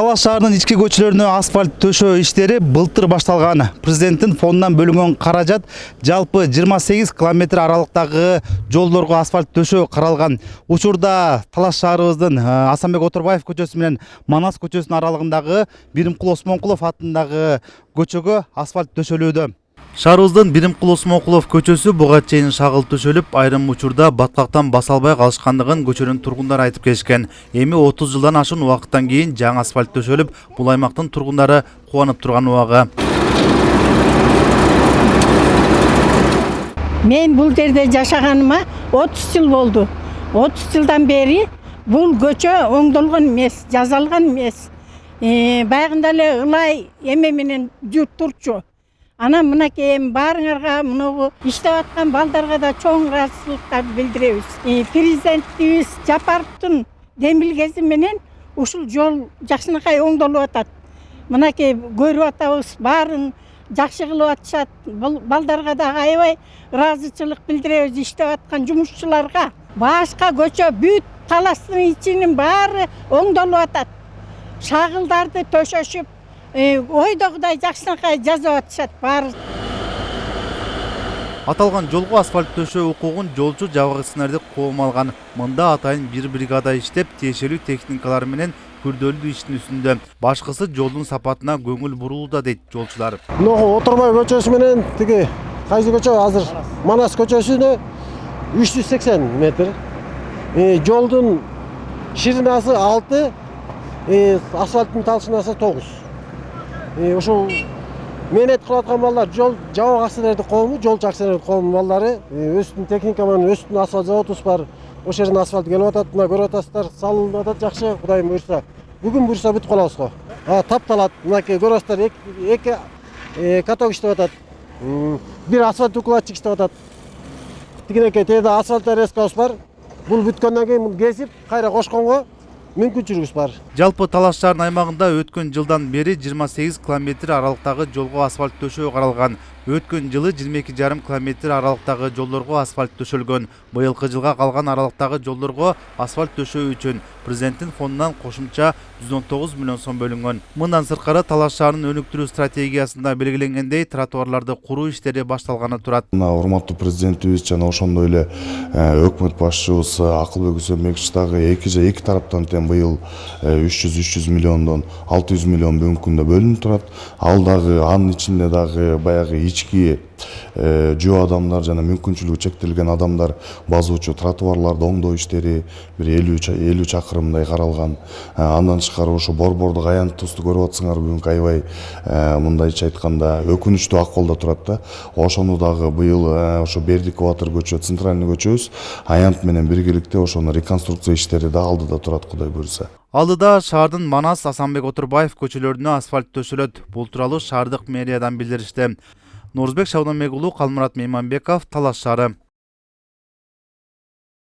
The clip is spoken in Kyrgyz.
Талас шаарынын ички көчөлөрүнө асфальт төшөө иштери былтыр башталган. Президенттин фондунан бөлүнгөн каражат жалпы 28 километр аралыктагы жолдорго асфальт төшөө каралган. Учурда Талас шаарыбыздын Асанбек Отурбаев көчөсү менен Манас көчөсүнүн аралыгындагы Биримкул Осмонкулов атындагы көчөгө асфальт төшөлүүдө. Шаарыбыздын Биримкул Осмонкулов көчөсү буга чейин шагыл төшөлүп, айрым учурда баткактан баса албай калышкандыгын көчөнүн тургундары айтып келишкен. Эми 30 жылдан ашуун убакыттан кийин жаңы асфальт төшөлүп, бул аймактын тургундары кубанып турган убагы. Мен бул жерде жашаганыма 30 жыл болду. 30 жылдан бери бул көчө оңдолгон эмес, жазалган эмес. Баягында эле ылай эме менен журт турчу. Ана мынакей баарыңарга мынагу иштеп аткан балдарга да чоң ыраазычылыктарды билдиребиз. Президентибиз Жапаровдун демилгеси менен ушул жол жакшынакай оңдолуп атат. Мынакей көрүп атабыз, баарын жакшы кылып атышат. Бул балдарга да аябай ыраазычылык билдиребиз иштеп аткан жумушчуларга. Башка көчө бүт Таластын ичинин баары оңдолуп атат. Шагылдарды төшөшүп, ойдогудай жакшынакай жазып атышат баары. Аталган жолго асфальт төшөө укугун жолчу жабык исмерди коом алган. Мында атайын бир бригада иштеп, тиешелүү техникалар менен күрдөлүү иштин үстүндө. Башкысы жолдун сапатына көңүл бурууда дейт жолчулар. Мына Отурбай көчөсү менен тиги кайсы көчө азыр Манас көчөсүнө 380 метр. Жолдун ширинасы 6, асфальттын талшынасы 9. Ошол менет кылып аткан балдар жол жабык аксиелерди коому, жол аксиелерди коому балдары өстүн техника менен өстүн асфальт заводубуз бар. Ошол жерден асфальт келип атат, мына көрүп атасыздар, салынып атат жакшы, Кудайым буйрса. Бүгүн буйрса бүтүп калабыз го. Тапталат, мынакей көрүп атасыздар, эки каток иштеп атат. Бир асфальт укладчик иштеп атат. Тигинекей теде асфальт резкабыз бар. Бул бүткөндөн кийин кесип, кайра кошконго мүмкүнчүлүгүбүз бар. Жалпы Талас шаарынын аймагында өткөн жылдан бери 28 километр аралыктагы жолго асфальт төшөө каралган. Өткөн жылы 22,5 километр аралыктагы жолдорго асфальт төшөлгөн. Быйылкы жылга калган аралыктагы жолдорго асфальт төшөө үчүн президенттин фондунан кошумча 119 миллион сом бөлүнгөн. Мындан сырткары Талас шаарынын өнүктүрүү стратегиясында белгиленгендей тротуарларды куруу иштери башталганы турат. Мына урматтуу президентибиз жана ошондой эле өкмөт башчыбыз Акылбек Үсөнбекович дагы эки тараптан тең быйыл 300 миллиондон 600 миллион бүгүнкү күндө бөлүнүп турат. Ал дагы анын ичинде дагы баягы ички жөө адамдар жана мүмкүнчүлүгү чектелген адамдар базуучу тротуарларды оңдоо иштери бир 50 чакырымдай каралган. Андан тышкары ошо борбордук аянттуусту көрүп атсаңар бүгүнкү аябай мындайча айтканда өкүнүчтүү акыбалда турат да. Ошону дагы быйыл ошо Бердиков Батыр көчө, центральный көчөбүз аянт менен биргеликте ошону реконструкция иштери да алдыда турат, Кудай буйрса. Алдыда шаардын Манас, Асанбек Отурбаев көчөлөрүнө асфальт төшөлөт. Бул тууралуу шаардык мэриядан билдиришти. Нурузбек Шабанбек уулу, Калмурат Мейманбеков, Талас шаары.